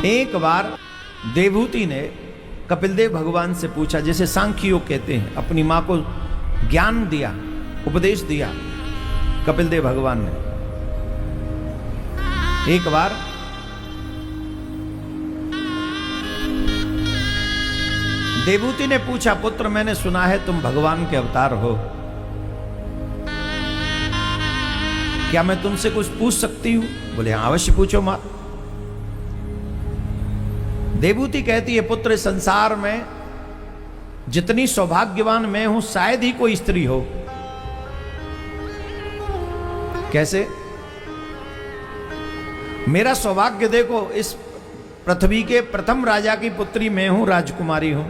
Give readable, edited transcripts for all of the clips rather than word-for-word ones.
एक बार देवहूति ने कपिलदेव भगवान से पूछा, जैसे सांख्य योग कहते हैं, अपनी मां को ज्ञान दिया, उपदेश दिया कपिलदेव भगवान ने। एक बार देवहूति ने पूछा, पुत्र मैंने सुना है तुम भगवान के अवतार हो, क्या मैं तुमसे कुछ पूछ सकती हूं? बोले हाँ अवश्य पूछो मां। देवहूति कहती है, पुत्र संसार में जितनी सौभाग्यवान मैं हूं शायद ही कोई स्त्री हो। कैसे? मेरा सौभाग्य देखो, इस पृथ्वी के प्रथम राजा की पुत्री मैं हूं, राजकुमारी हूं,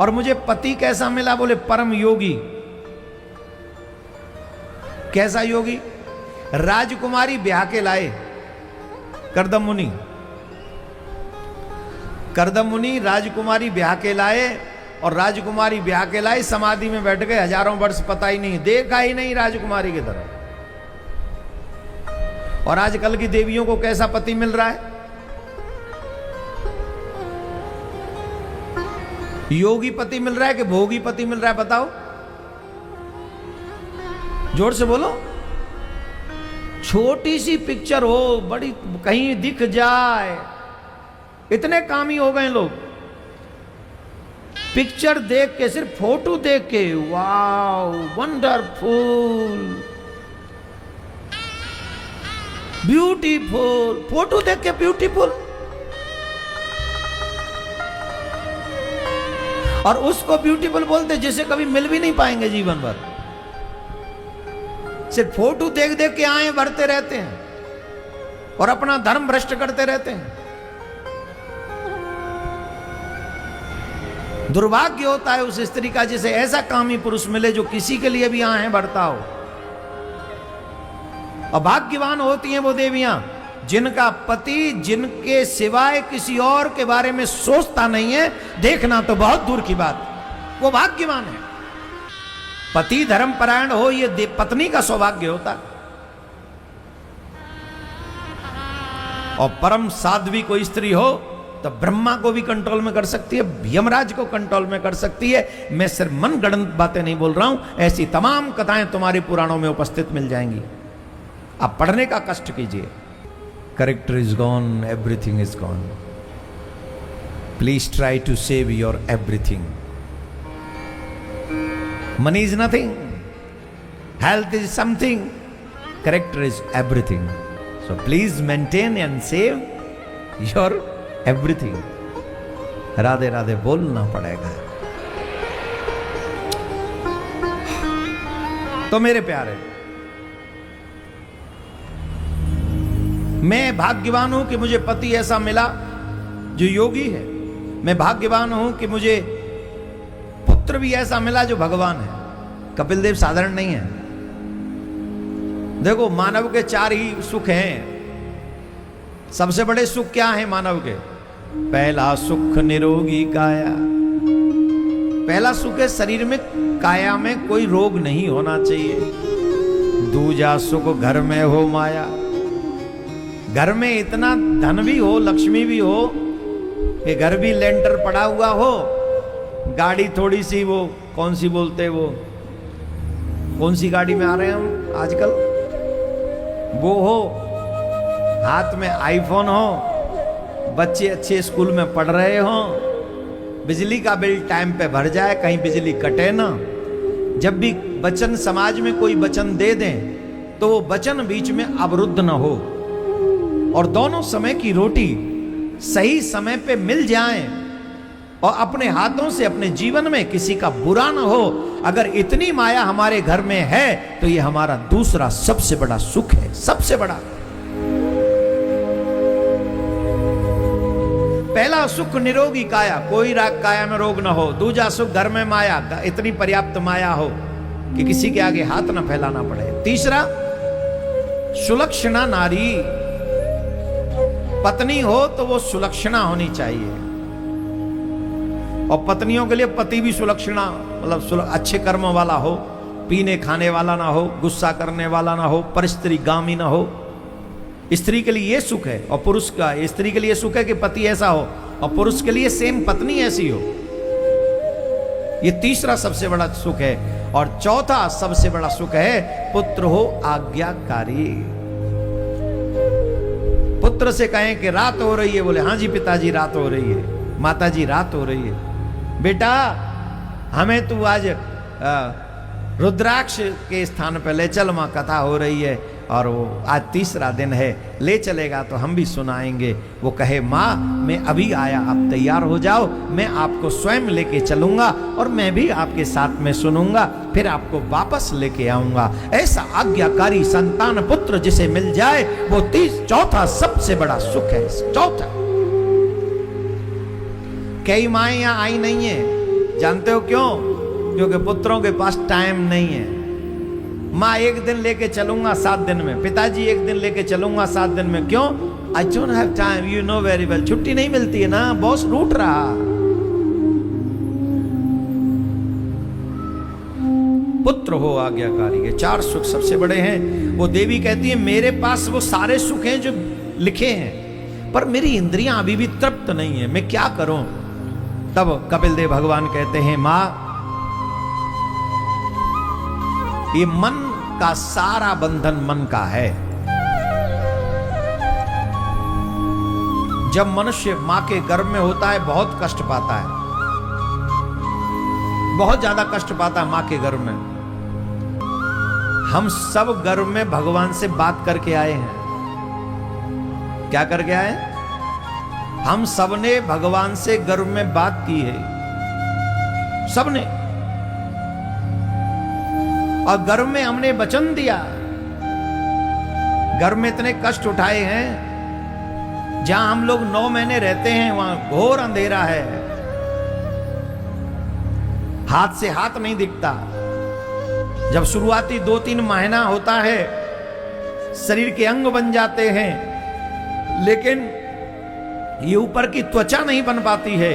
और मुझे पति कैसा मिला? बोले परम योगी। कैसा योगी? राजकुमारी ब्याह के लाए करदम मुनि। करदम मुनि राजकुमारी ब्याह के लाए, और राजकुमारी ब्याह के लाए समाधि में बैठ गए, हजारों वर्ष पता ही नहीं, देखा ही नहीं राजकुमारी की तरफ। और आजकल की देवियों को कैसा पति मिल रहा है? योगी पति मिल रहा है कि भोगी पति मिल रहा है? बताओ, जोर से बोलो। छोटी सी पिक्चर हो, बड़ी कहीं दिख जाए, इतने कामी हो गए लोग। पिक्चर देख के, सिर्फ फोटो देख के, वाव वंडरफुल ब्यूटीफुल, फोटो देख के ब्यूटीफुल, और उसको ब्यूटीफुल बोलते जिसे कभी मिल भी नहीं पाएंगे जीवन भर। सिर्फ फोटो देख देख के आए बढ़ते रहते हैं और अपना धर्म भ्रष्ट करते रहते हैं। दुर्भाग्य होता है उस स्त्री का जिसे ऐसा कामी पुरुष मिले जो किसी के लिए भी आए बढ़ता हो। और भाग्यवान होती हैं वो देवियां जिनका पति जिनके सिवाय किसी और के बारे में सोचता नहीं है, देखना तो बहुत दूर की बात, वो भाग्यवान है। पति धर्मपरायण हो, ये पत्नी का सौभाग्य होता। और परम साध्वी कोई स्त्री हो तो ब्रह्मा को भी कंट्रोल में कर सकती है, यमराज को कंट्रोल में कर सकती है। मैं सिर्फ मन गढ़ंत बातें नहीं बोल रहा हूं, ऐसी तमाम कथाएं तुम्हारे पुराणों में उपस्थित मिल जाएंगी। आप पढ़ने का कष्ट कीजिए। Character is gone, everything is gone. Please try to save your everything. Money is nothing. Health is something. Character is everything. So please maintain and save your everything. Radhe Radhe बोलना पड़ेगा। तो मेरे प्यारे, मैं भाग्यवान हूं कि मुझे पति ऐसा मिला जो योगी है। मैं भाग्यवान हूं कि मुझे पुत्र भी ऐसा मिला जो भगवान है। कपिलदेव साधारण नहीं है। देखो, मानव के 4 ही सुख हैं। सबसे बड़े सुख क्या हैं मानव के? पहला सुख निरोगी काया। पहला सुख है शरीर में, काया में कोई रोग नहीं होना चाहिए। दूजा सुख घर में हो माया। घर में इतना धन भी हो, लक्ष्मी भी हो, कि घर भी लेंटर पड़ा हुआ हो, गाड़ी थोड़ी सी वो कौन सी बोलते, वो कौन सी गाड़ी में आ रहे हैं हम आजकल, वो हो, हाथ में आईफोन हो, बच्चे अच्छे स्कूल में पढ़ रहे हो, बिजली का बिल टाइम पे भर जाए, कहीं बिजली कटे ना। जब भी वचन समाज में कोई वचन दे दें तो वो वचन बीच में अवरुद्ध ना हो, और दोनों समय की रोटी सही समय पे मिल जाए, और अपने हाथों से अपने जीवन में किसी का बुरा ना हो। अगर इतनी माया हमारे घर में है तो ये हमारा दूसरा सबसे बड़ा सुख है, सबसे बड़ा। पहला सुख निरोगी काया, कोई राग काया में रोग ना हो। दूजा सुख घर में माया, इतनी पर्याप्त माया हो कि किसी के आगे हाथ ना फैलाना पड़े। तीसरा सुलक्षणा नारी, पत्नी हो तो वो सुलक्षणा होनी चाहिए। और पत्नियों के लिए पति भी सुलक्षणा, मतलब अच्छे कर्म वाला हो, पीने खाने वाला ना हो, गुस्सा करने वाला ना हो, परिस्त्रीगामी ना हो। स्त्री के लिए ये सुख है, और पुरुष का स्त्री के लिए सुख है कि पति ऐसा हो, और पुरुष के लिए सेम पत्नी ऐसी हो। ये तीसरा सबसे बड़ा सुख है। और चौथा सबसे बड़ा सुख है पुत्र हो आज्ञाकारी। पुत्र से कहें कि रात हो रही है, बोले हाँ जी पिताजी रात हो रही है, माता जी रात हो रही है, बेटा हमें तू आज रुद्राक्ष के स्थान पर ले चल, मां कथा हो रही है और वो आज तीसरा दिन है, ले चलेगा तो हम भी सुनाएंगे। वो कहे माँ मैं अभी आया, आप तैयार हो जाओ, मैं आपको स्वयं लेके चलूंगा और मैं भी आपके साथ में सुनूंगा, फिर आपको वापस लेके आऊंगा। ऐसा आज्ञाकारी संतान पुत्र जिसे मिल जाए वो चौथा सबसे बड़ा सुख है। चौथा, कई माएँ यहाँ आई नहीं है, जानते हो क्यों? क्योंकि पुत्रों के पास टाइम नहीं है। माँ एक दिन लेके चलूंगा 7 दिन में, पिताजी एक दिन लेके चलूंगा 7 दिन में, क्यों? I don't have time, you know very well. छुट्टी नहीं मिलती है ना, बॉस रूठ रहा। पुत्र हो आज्ञाकारी, ये 4 सुख सबसे बड़े हैं। वो देवी कहती है मेरे पास वो सारे सुख हैं जो लिखे हैं, पर मेरी इंद्रियां अभी भी तृप्त नहीं है, मैं क्या करूं? तब कपिल देव भगवान कहते हैं मां, ये मन का सारा बंधन मन का है। जब मनुष्य मां के गर्भ में होता है बहुत कष्ट पाता है, बहुत ज्यादा कष्ट पाता है मां के गर्भ में। हम सब गर्भ में भगवान से बात करके आए हैं। क्या करके आए? हम सबने भगवान से गर्भ में बात की है, सबने। और गर्भ में हमने वचन दिया। गर्भ में इतने कष्ट उठाए हैं, जहां हम लोग 9 महीने रहते हैं वहां घोर अंधेरा है, हाथ से हाथ नहीं दिखता। जब शुरुआती 2-3 महीना होता है शरीर के अंग बन जाते हैं, लेकिन ये ऊपर की त्वचा नहीं बन पाती है।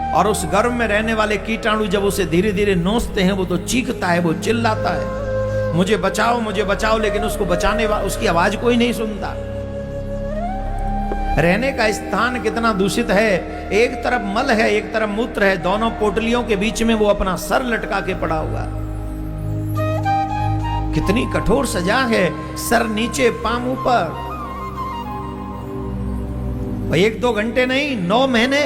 और उस गर्भ में रहने वाले कीटाणु जब उसे धीरे धीरे नोचते हैं, वो तो चीखता है, वो चिल्लाता है मुझे बचाओ, लेकिन उसको बचाने वाला, उसकी आवाज कोई नहीं सुनता। रहने का स्थान कितना दूषित है, एक तरफ मल है एक तरफ मूत्र है, दोनों पोटलियों के बीच में वो अपना सर लटका के पड़ा हुआ। कितनी कठोर सजा है, सर नीचे पांव ऊपर। 1-2 घंटे नहीं, 9 महीने।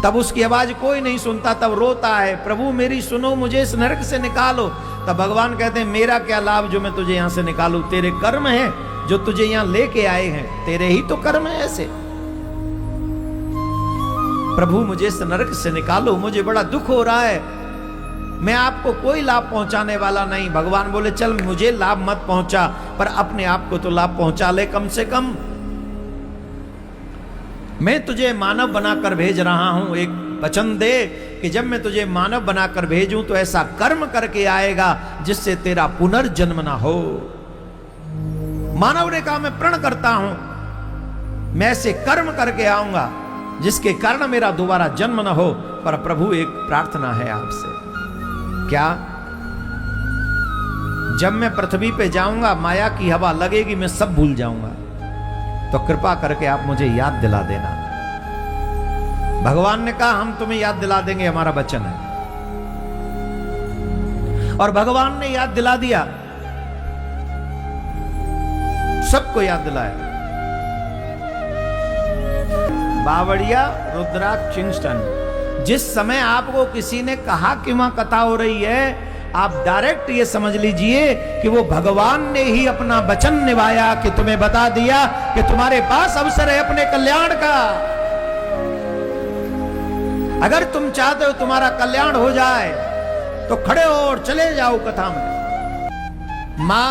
तब उसकी आवाज कोई नहीं सुनता, तब रोता है प्रभु मेरी सुनो, मुझे इस नरक से निकालो। तब भगवान कहते हैं मेरा क्या लाभ जो मैं तुझे यहां से निकालूं, तेरे कर्म हैं जो तुझे यहां लेके आए हैं, तेरे ही तो कर्म है ऐसे। प्रभु मुझे इस नरक से निकालो, मुझे बड़ा दुख हो रहा है, मैं आपको कोई लाभ पहुंचाने वाला नहीं। भगवान बोले चल मुझे लाभ मत पहुंचा, पर अपने आप को तो लाभ पहुंचा ले कम से कम। मैं तुझे मानव बनाकर भेज रहा हूं, एक वचन दे कि जब मैं तुझे मानव बनाकर भेजूं तो ऐसा कर्म करके आएगा जिससे तेरा पुनर्जन्म ना हो। मानव ने कहा मैं प्रण करता हूं, मैं ऐसे कर्म करके आऊंगा जिसके कारण मेरा दोबारा जन्म ना हो। पर प्रभु एक प्रार्थना है आपसे। क्या? जब मैं पृथ्वी पे जाऊंगा माया की हवा लगेगी, मैं सब भूल जाऊंगा, तो कृपा करके आप मुझे याद दिला देना। भगवान ने कहा हम तुम्हें याद दिला देंगे, हमारा वचन है। और भगवान ने याद दिला दिया, सबको याद दिलाया। बावड़िया रुद्राक्ष चिंतन, जिस समय आपको किसी ने कहा कि वहां कथा हो रही है, आप डायरेक्ट ये समझ लीजिए कि वो भगवान ने ही अपना वचन निभाया, कि तुम्हें बता दिया कि तुम्हारे पास अवसर है अपने कल्याण का। अगर तुम चाहते हो तुम्हारा कल्याण हो जाए तो खड़े हो और चले जाओ कथा में। मां,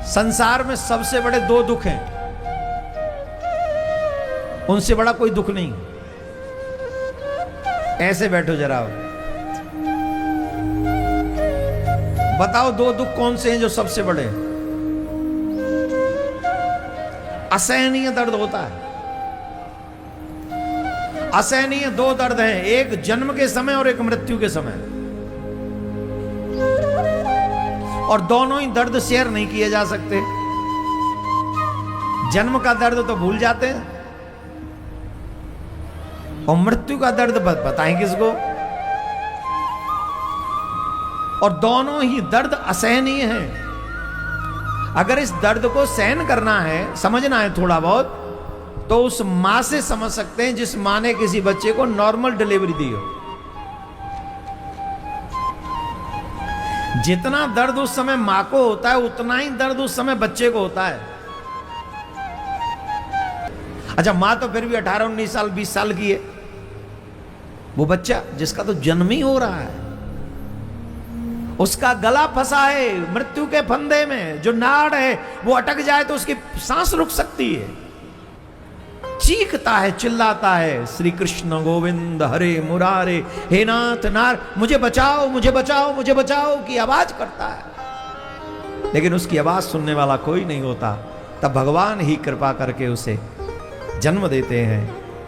संसार में सबसे बड़े 2 दुख हैं, उनसे बड़ा कोई दुख नहीं। ऐसे बैठो जरा, बताओ 2 दुख कौन से हैं जो सबसे बड़े? असहनीय दर्द होता है। असहनीय 2 दर्द हैं, एक जन्म के समय और एक मृत्यु के समय। और दोनों ही दर्द शेयर नहीं किए जा सकते। जन्म का दर्द तो भूल जाते हैं और मृत्यु का दर्द बताएं किसको। और दोनों ही दर्द असहनीय है। अगर इस दर्द को सहन करना है, समझना है थोड़ा बहुत, तो उस मां से समझ सकते हैं जिस मां ने किसी बच्चे को नॉर्मल डिलीवरी दी हो। जितना दर्द उस समय मां को होता है उतना ही दर्द उस समय बच्चे को होता है। अच्छा, मां तो फिर भी 18-19 साल 20 साल की है, वो बच्चा जिसका तो जन्म ही हो रहा है, उसका गला फंसा है मृत्यु के फंदे में, जो नाड़ है वो अटक जाए तो उसकी सांस रुक सकती है, चीखता है, चिल्लाता है, श्री कृष्ण गोविंद हरे मुरारे, हे नाथ नार, मुझे बचाओ मुझे बचाओ मुझे बचाओ की आवाज करता है। लेकिन उसकी आवाज सुनने वाला कोई नहीं होता। तब भगवान ही कृपा करके उसे जन्म देते हैं,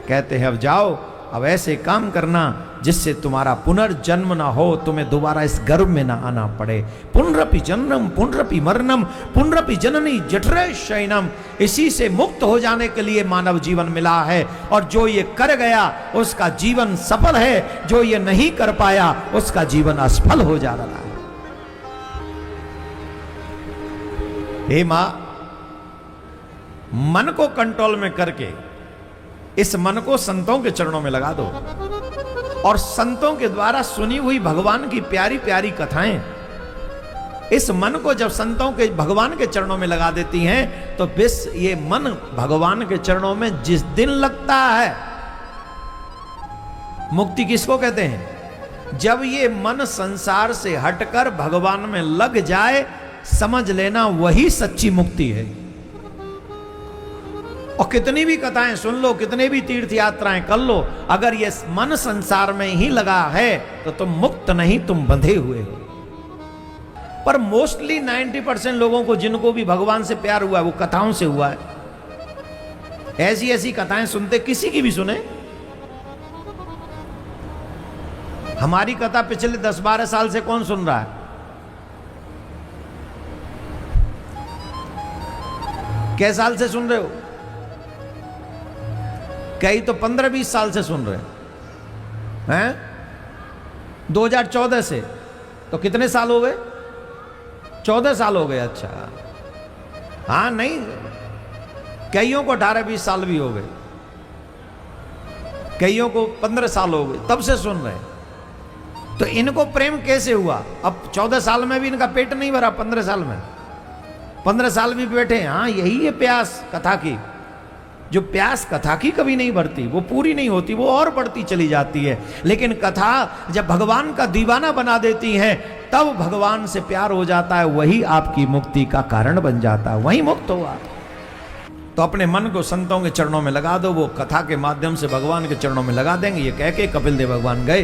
कहते हैं अब जाओ, अब ऐसे काम करना जिससे तुम्हारा पुनर्जन्म ना हो, तुम्हें दोबारा इस गर्भ में ना आना पड़े। पुनरपि जन्मम पुनरपि मरणम पुनरपि जननी जठरे शयनम। इसी से मुक्त हो जाने के लिए मानव जीवन मिला है, और जो ये कर गया उसका जीवन सफल है, जो ये नहीं कर पाया उसका जीवन असफल हो जा रहा है। हे मां, मन को कंट्रोल में करके इस मन को संतों के चरणों में लगा दो, और संतों के द्वारा सुनी हुई भगवान की प्यारी प्यारी कथाएं इस मन को जब संतों के भगवान के चरणों में लगा देती हैं, तो बस ये मन भगवान के चरणों में जिस दिन लगता है, मुक्ति किसको कहते हैं? जब ये मन संसार से हटकर भगवान में लग जाए, समझ लेना वही सच्ची मुक्ति है। और कितनी भी कथाएं सुन लो, कितने भी तीर्थ यात्राएं कर लो, अगर ये मन संसार में ही लगा है तो तुम मुक्त नहीं, तुम बंधे हुए हो। पर मोस्टली 90% लोगों को, जिनको भी भगवान से प्यार हुआ है, वो कथाओं से हुआ है। ऐसी ऐसी कथाएं सुनते, किसी की भी सुने। हमारी कथा पिछले 10-12 साल से कौन सुन रहा है? कै साल से सुन रहे हो? कई तो 15-20 साल से सुन रहे हैं। 2014 से, तो कितने साल हो गए? 14 साल हो गए। अच्छा, हाँ, नहीं, कईयों को 18-20 साल भी हो गए, कईयों को 15 साल हो गए, तब से सुन रहे हैं। तो इनको प्रेम कैसे हुआ? अब 14 साल में भी इनका पेट नहीं भरा, 15 साल में, 15 साल भी बैठे। हाँ, यही है प्यास कथा की। जो प्यास कथा की कभी नहीं भरती, वो पूरी नहीं होती, वो और बढ़ती चली जाती है। लेकिन कथा जब भगवान का दीवाना बना देती है, तब भगवान से प्यार हो जाता है, वही आपकी मुक्ति का कारण बन जाता है, वही मुक्त हुआ। तो अपने मन को संतों के चरणों में लगा दो, वो कथा के माध्यम से भगवान के चरणों में लगा देंगे। ये कह के कपिल देव भगवान गए।